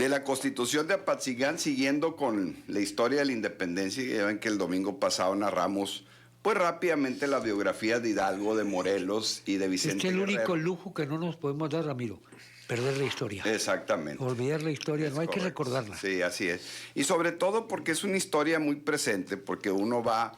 de la Constitución de Apatzingán, siguiendo con la historia de la independencia. Ya ven que el domingo pasado narramos pues rápidamente la biografía de Hidalgo, de Morelos y de Vicente Es el Guerrero. único lujo que no nos podemos dar, Ramiro, perder la historia. Exactamente. Olvidar la historia, Es no hay correcto. que recordarla. Sí, así es. Y sobre todo porque es una historia muy presente, porque uno va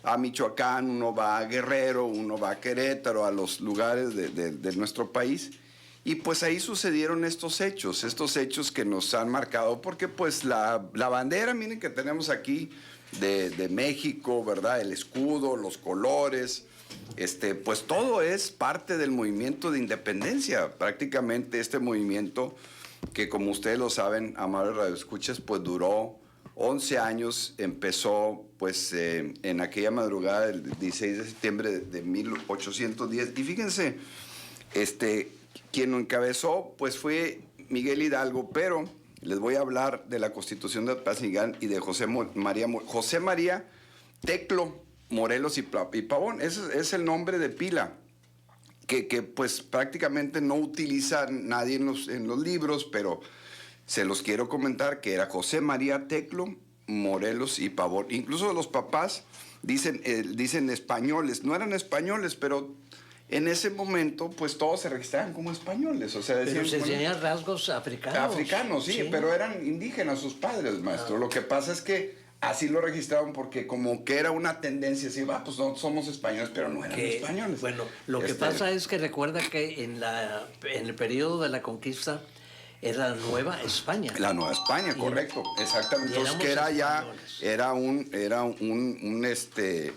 a Michoacán, uno va a Guerrero, uno va a Querétaro, a los lugares de nuestro país, y pues ahí sucedieron estos hechos que nos han marcado, porque pues la bandera, miren que tenemos aquí de México, ¿verdad? El escudo, los colores, pues todo es parte del movimiento de independencia. Prácticamente este movimiento, que como ustedes lo saben, amables radioescuchas, pues duró 11 años, empezó pues en aquella madrugada del 16 de septiembre de 1810. Y fíjense, quien lo encabezó pues fue Miguel Hidalgo, pero les voy a hablar de la Constitución de Apatzingán y de José María Teclo Morelos y Pavón. Ese es el nombre de pila que pues prácticamente no utiliza nadie en los libros, pero se los quiero comentar, que era José María Teclo Morelos y Pavón. Incluso los papás dicen españoles, no eran españoles, pero en ese momento pues todos se registraban como españoles. O sea, decían, pero se tenían rasgos africanos. Africanos, sí, pero eran indígenas sus padres, maestro. Lo que pasa es que así lo registraron porque como que era una tendencia, así, pues no somos españoles, pero no eran españoles. Bueno, lo que pasa es que recuerda que en el periodo de la conquista era la Nueva España. La Nueva España, correcto, exactamente. Entonces que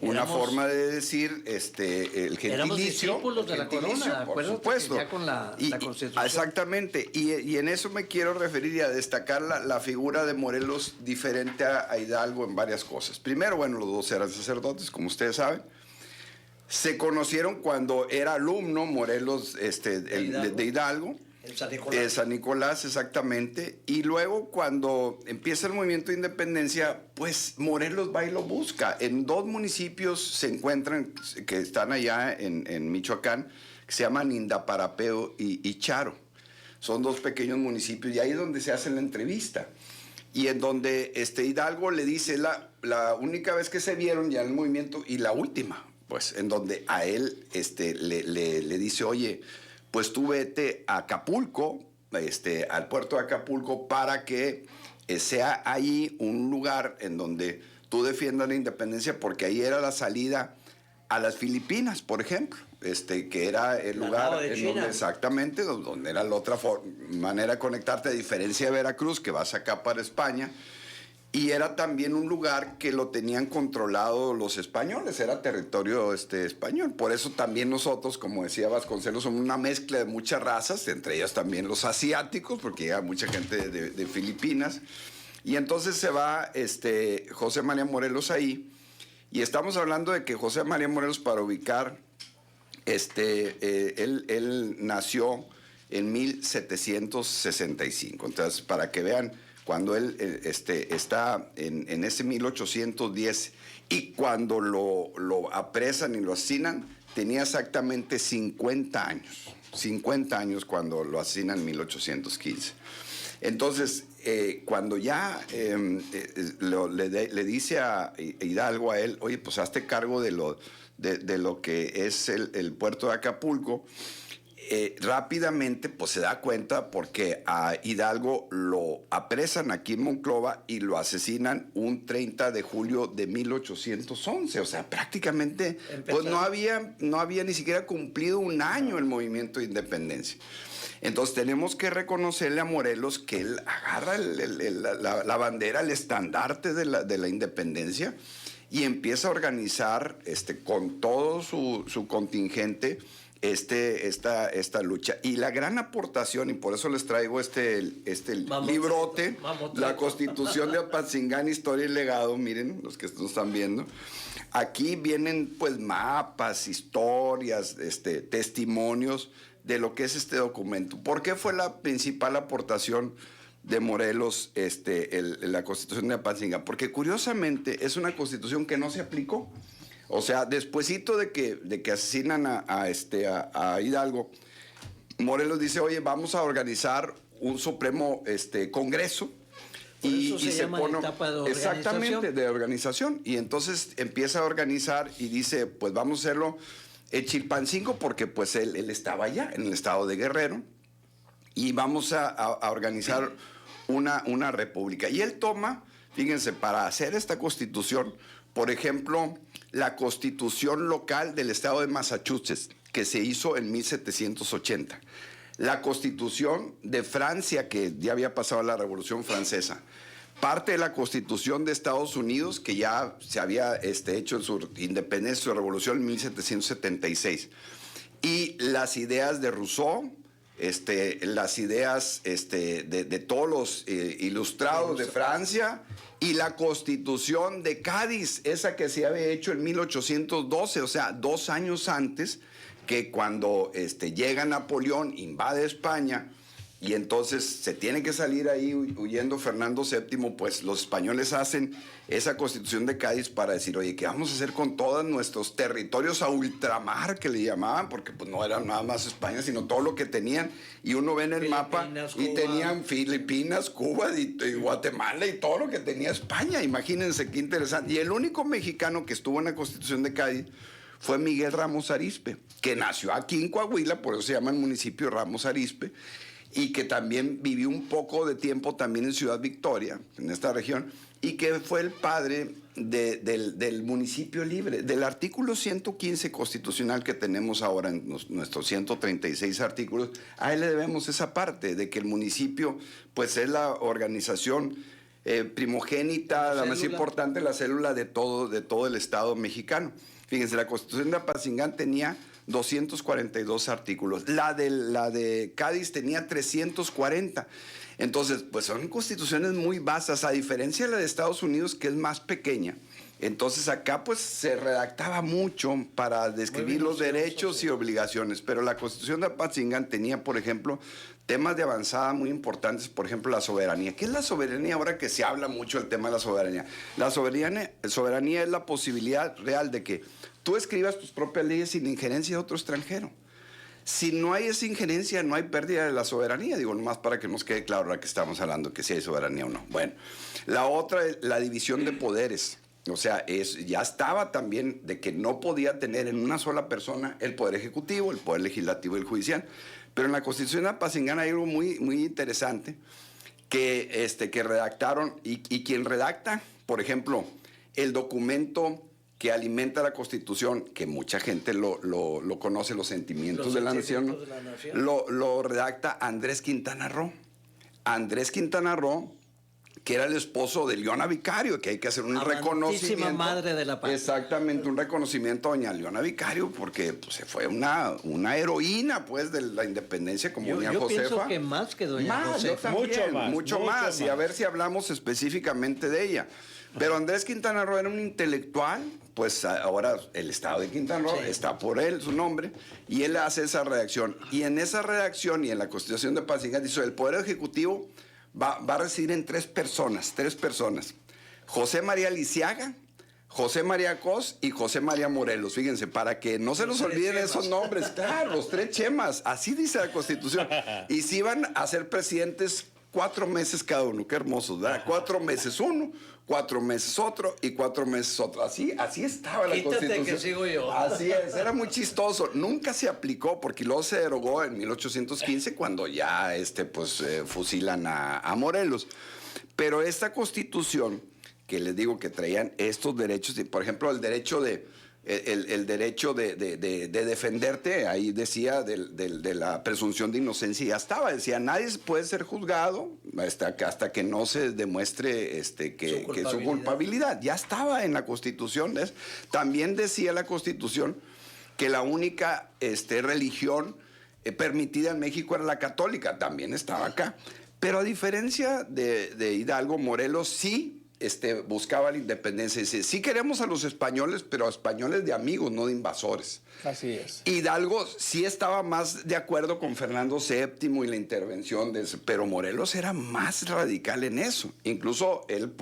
una forma de decir el gentilicio. Éramos discípulos de la corona, por supuesto. Ya con la Constitución. Exactamente, y en eso me quiero referir y a destacar la figura de Morelos diferente a Hidalgo en varias cosas. Primero, bueno, los dos eran sacerdotes, como ustedes saben. Se conocieron cuando era alumno Morelos de Hidalgo. En San Nicolás, exactamente. Y luego cuando empieza el movimiento de independencia, pues Morelos va y lo busca. En dos municipios se encuentran, que están allá en Michoacán, que se llaman Indaparapeo y Charo. Son dos pequeños municipios y ahí es donde se hace la entrevista. Y en donde Hidalgo le dice la única vez que se vieron ya en el movimiento y la última, pues en donde a él le dice, oye, pues tú vete a Acapulco, al puerto de Acapulco, para que sea ahí un lugar en donde tú defiendas la independencia, porque ahí era la salida a las Filipinas, por ejemplo, que era el lugar en donde exactamente, donde era la otra manera de conectarte, a diferencia de Veracruz, que vas acá para España. Y era también un lugar que lo tenían controlado los españoles, era territorio español. Por eso también nosotros, como decía Vasconcelos, somos una mezcla de muchas razas, entre ellas también los asiáticos, porque llega mucha gente de Filipinas. Y entonces se va José María Morelos ahí, y estamos hablando de que José María Morelos, para ubicar, él nació en 1765. Entonces, para que vean, cuando él está en ese 1810 y cuando lo apresan y lo asesinan, tenía exactamente 50 años. 50 años cuando lo asesinan en 1815. Entonces, cuando ya le dice a Hidalgo a él, oye, pues hazte cargo de lo que es el puerto de Acapulco, rápidamente pues se da cuenta, porque a Hidalgo lo apresan aquí en Monclova y lo asesinan un 30 de julio de 1811. O sea, prácticamente pues no había ni siquiera cumplido un año el movimiento de independencia. Entonces tenemos que reconocerle a Morelos que él agarra la bandera, el estandarte de la independencia, y empieza a organizar con todo su contingente esta lucha. Y la gran aportación, y por eso les traigo librote, la Constitución de Apatzingán, Historia y Legado, miren, los que nos están viendo. Aquí vienen pues mapas, historias, testimonios de lo que es este documento. ¿Por qué fue la principal aportación de Morelos la Constitución de Apatzingán? Porque curiosamente es una constitución que no se aplicó. O sea, despuesito de que asesinan a Hidalgo, Morelos dice, oye, vamos a organizar un supremo Congreso. Por eso se llama etapa de organización. Exactamente, de organización. Y entonces empieza a organizar y dice, pues vamos a hacerlo en Chilpancingo, porque pues él estaba allá, en el estado de Guerrero, y vamos a organizar una república. Y él toma, fíjense, para hacer esta constitución, por ejemplo, la constitución local del estado de Massachusetts, que se hizo en 1780. La constitución de Francia, que ya había pasado la Revolución Francesa. Parte de la constitución de Estados Unidos, que ya se había hecho en su independencia, su revolución en 1776. Y las ideas de Rousseau, las ideas de todos los ilustrados de Francia, y la constitución de Cádiz, esa que se había hecho en 1812, o sea, 2 años antes, que cuando llega Napoleón, invade España, y entonces se tiene que salir ahí huyendo Fernando VII, pues los españoles hacen esa constitución de Cádiz para decir, oye, ¿qué vamos a hacer con todos nuestros territorios a ultramar, que le llamaban? Porque pues no era nada más España, sino todo lo que tenían. Y uno ve en el mapa y tenían Filipinas, Cuba y Guatemala y todo lo que tenía España. Imagínense qué interesante. Y el único mexicano que estuvo en la constitución de Cádiz fue Miguel Ramos Arizpe, que nació aquí en Coahuila, por eso se llama el municipio Ramos Arizpe, y que también vivió un poco de tiempo también en Ciudad Victoria, en esta región, y que fue el padre del municipio libre, del artículo 115 constitucional que tenemos ahora en nuestros 136 artículos. A él le debemos esa parte de que el municipio pues es la organización primogénita, la más importante, la célula de todo el Estado mexicano. Fíjense, la Constitución de Apatzingán tenía 242 artículos. La de Cádiz tenía 340. Entonces, pues son constituciones muy vastas, a diferencia de la de Estados Unidos, que es más pequeña. Entonces acá pues se redactaba mucho para describir los derechos y obligaciones, pero la Constitución de Apatzingán tenía, por ejemplo, temas de avanzada muy importantes, por ejemplo, la soberanía. ¿Qué es la soberanía ahora que se habla mucho del tema de la soberanía? La soberanía es la posibilidad real de que tú escribas tus propias leyes sin injerencia de otro extranjero. Si no hay esa injerencia, no hay pérdida de la soberanía. Digo, nomás para que nos quede claro ahora que estamos hablando que si hay soberanía o no. Bueno, la otra es la división de poderes. O sea, ya estaba también de que no podía tener en una sola persona el poder ejecutivo, el poder legislativo y el judicial. Pero en la Constitución de Apatzingán hay algo muy, muy interesante que redactaron y quien redacta, por ejemplo, el documento que alimenta la Constitución, que mucha gente lo conoce, los sentimientos de la nación, lo redacta Andrés Quintana Roo. Andrés Quintana Roo, que era el esposo de Leona Vicario, que hay que hacer un reconocimiento. Madre de la patria. Exactamente, un reconocimiento a doña Leona Vicario, porque pues, se fue una heroína pues de la independencia como doña Josefa. Yo pienso que más que doña Josefa. Mucho más. Y a ver si hablamos específicamente de ella. Pero Andrés Quintana Roo era un intelectual, pues ahora el estado de Quintana Roo está por él, su nombre, y él hace esa redacción. Y en esa redacción y en la Constitución de Apatzingán dice, el Poder Ejecutivo va a residir en tres personas. José María Lisiaga, José María Cos y José María Morelos. Fíjense, para que no se nos olviden esos nombres. Claro, los 3 chemas. Así dice la Constitución. Y si iban a ser presidentes 4 meses cada uno. Qué hermosos, ¿verdad? 4 meses uno, 4 meses otro y 4 meses otro. Así estaba la Constitución. Que sigo yo. Así es, era muy chistoso. Nunca se aplicó porque luego se derogó en 1815 cuando ya fusilan a Morelos. Pero esta Constitución, que les digo que traían estos derechos, por ejemplo, el derecho de defenderte, ahí decía de la presunción de inocencia, ya estaba, decía, nadie puede ser juzgado hasta que no se demuestre que su culpabilidad, ya estaba en la Constitución. También decía la Constitución que la única religión permitida en México era la católica, también estaba acá, pero a diferencia de Hidalgo, Morelos sí buscaba la independencia. Dice, sí queremos a los españoles, pero a españoles de amigos, no de invasores. Así es. Hidalgo sí estaba más de acuerdo con Fernando VII y la intervención pero Morelos era más radical en eso. Incluso él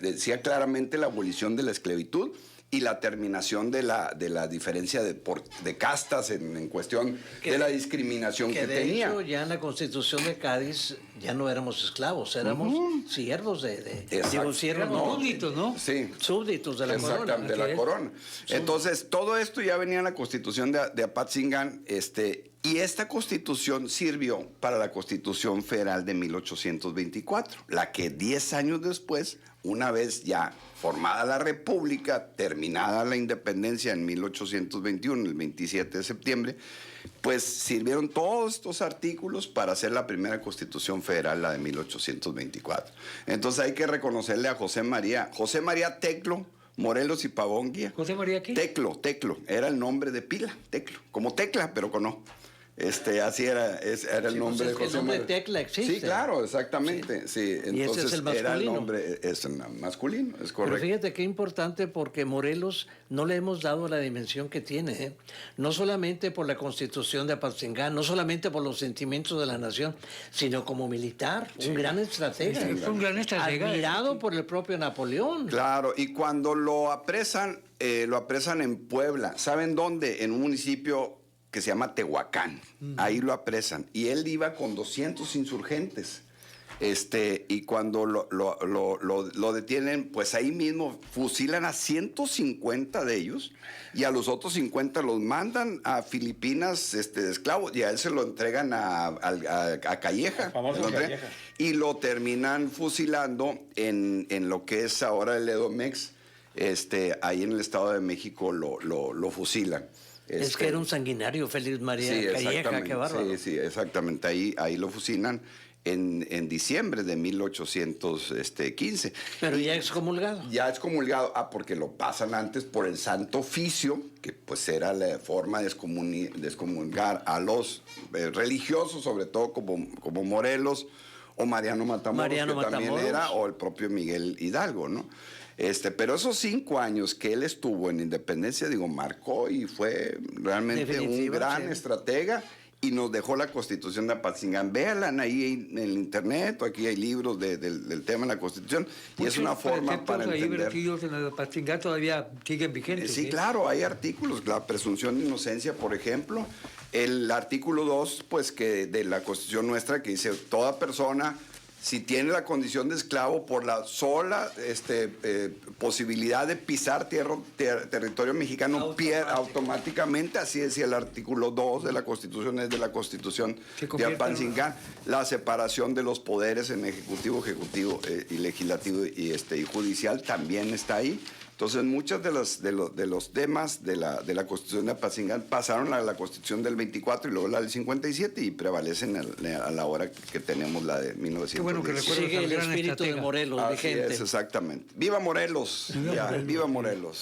decía claramente la abolición de la esclavitud y la terminación de la diferencia de castas en cuestión de la discriminación que de tenía. hecho, ya en la Constitución de Cádiz ya no éramos esclavos, éramos siervos Exacto. Súbditos, ¿no? Sí. Súbditos de la corona. Exactamente, de la corona. Entonces, todo esto ya venía en la Constitución de Apatzingán, y esta Constitución sirvió para la Constitución Federal de 1824, la que 10 años después, una vez ya formada la República, terminada la independencia en 1821, el 27 de septiembre, pues sirvieron todos estos artículos para hacer la primera Constitución Federal, la de 1824. Entonces hay que reconocerle a José María Teclo Morelos y Pavón Guía. ¿José María qué? Teclo, era el nombre de pila, Teclo, como tecla, pero con O. Así era el nombre de José El nombre María. Tecla existe. Sí, claro, exactamente. Sí. Entonces Y ese es el masculino. era el nombre, es el masculino, es correcto. Pero fíjate qué importante, porque Morelos no le hemos dado la dimensión que tiene, ¿eh? No solamente por la Constitución de Apatzingán, no solamente por los sentimientos de la nación, sino como militar, un gran estratega. Sí, fue un gran estratega. Admirado por el propio Napoleón. Claro, y cuando lo apresan en Puebla. ¿Saben dónde? En un municipio que se llama Tehuacán. Ahí lo apresan. Y él iba con 200 insurgentes. Y cuando lo detienen, pues ahí mismo fusilan a 150 de ellos y a los otros 50 los mandan a Filipinas de esclavos, y a él se lo entregan a Calleja. Calleja. Y lo terminan fusilando en lo que es ahora el Edomex. Ahí en el Estado de México lo fusilan. Es que era un sanguinario, Félix María Calleja, qué bárbaro. Sí, exactamente. Ahí lo fusilan en diciembre de 1815. Pero ya excomulgado. Ya excomulgado, porque lo pasan antes por el Santo Oficio, que pues era la forma de excomulgar a los religiosos, sobre todo como Morelos o Mariano Matamoros, también era, o el propio Miguel Hidalgo, ¿no? Pero esos 5 años que él estuvo en Independencia, marcó y fue realmente un gran estratega, y nos dejó la Constitución de Apatzingán. Véanla ahí en el internet, o aquí hay libros del tema de la Constitución, y es una forma para entender. Artículos en Apatzingán todavía siguen vigentes. Sí, claro, hay artículos, la presunción de inocencia, por ejemplo, el artículo 2, pues, que de la Constitución nuestra, que dice: toda persona, si tiene la condición de esclavo, por la sola posibilidad de pisar territorio mexicano, pierde automáticamente. Así decía el artículo 2 de la Constitución, es de la Constitución de Apatzingán, la separación de los poderes en ejecutivo y legislativo y judicial también está ahí. Entonces, muchos de los temas de la Constitución de Apatzingán pasaron a la Constitución del 24 y luego la del 57, y prevalecen a la hora que tenemos la de 1910. Qué bueno que recuerdas. Sigue el espíritu de Morelos, vigente. Así es, exactamente. ¡Viva Morelos! ¡Viva Morelos!